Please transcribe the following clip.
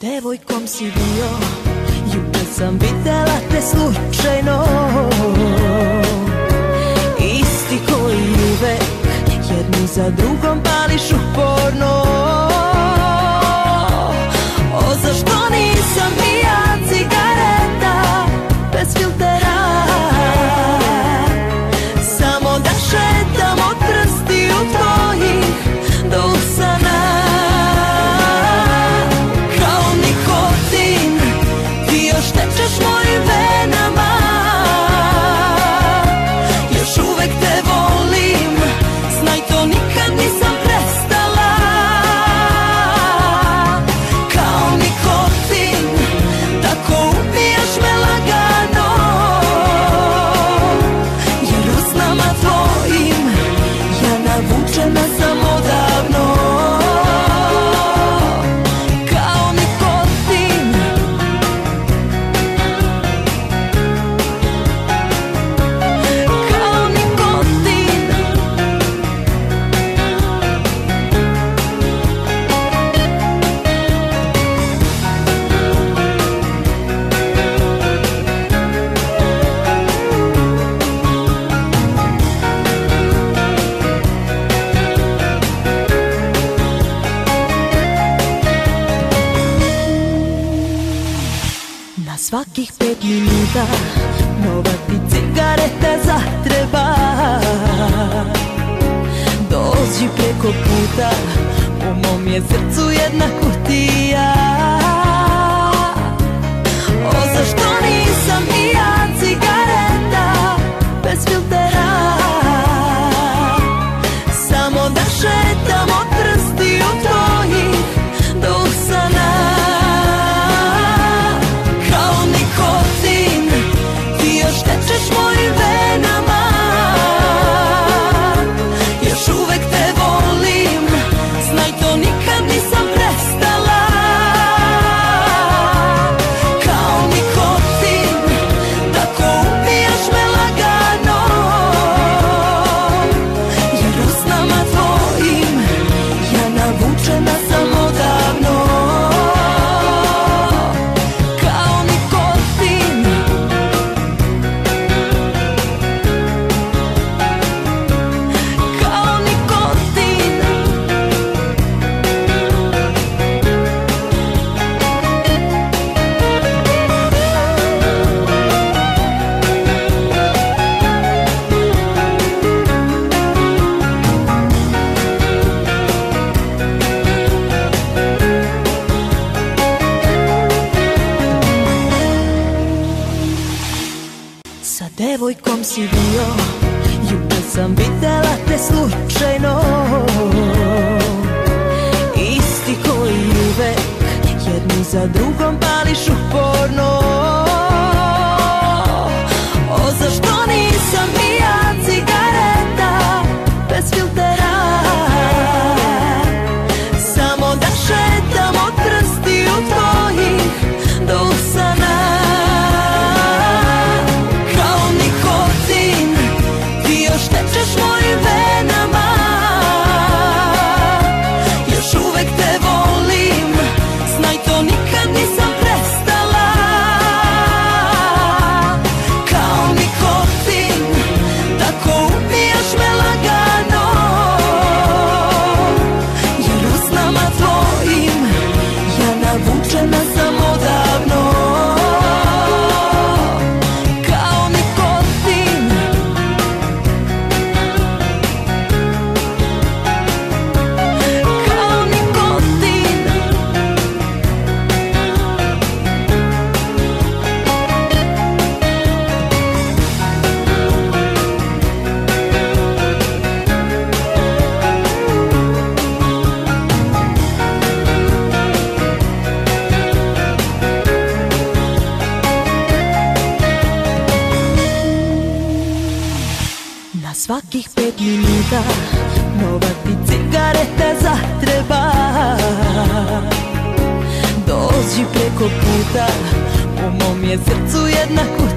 devojkom si bio, juče sam videla te slučajno. Isti koji uvek jedni za drugom pališ uporno. O, zašto nisam i ja cigareta bez filtera, samo da šetam od prstiju tvojih do usana. Kao nikotin ti još tečeš mojim venama, još uvek te volim, znaj to nikad nisam prestala. Kao nikotin, tako ubijaš me lagano, jer usnama tvojim ja navučena sam odavno. Kao nikotin, kao nikotin. Na svakih 5 minuta nova ti cigareta zatreba. Dođi preko puta, u mom je srcu jedna kutija. O, zašto nisam i ja cigareta bez filtera, samo da šetam od prstiju tvojih do usana. Kao nikotin ti još tečeš mojim venama, još uvek te volim, znaj to nikad nisam prestala. Kao nikotin, tako ubijaš me lagano, jer usnama tvojim ja navučena sam odavno. Kao nikotin, kao nikotin. Sa devojkom si bio, juče sam videla te slučajno. Isti koji uvek jedni za drugom pališ uporno. O, zašto nisam i ja cigareta bez filtera, samo da šetam od prstiju tvojih do usana. Kao nikotin ti još tečeš mojim venama, još uvek te volim, znaj to nikad nisam prestala. Kao nikotin, tako ubijaš me lagano, jer usnama tvojim ja navučena sam odavno. Kao nikotin, kao nikotin. Na svakih 5 minuta nova ti cigareta zatreba. Dođi preko puta, u mom je srcu jedna kutija.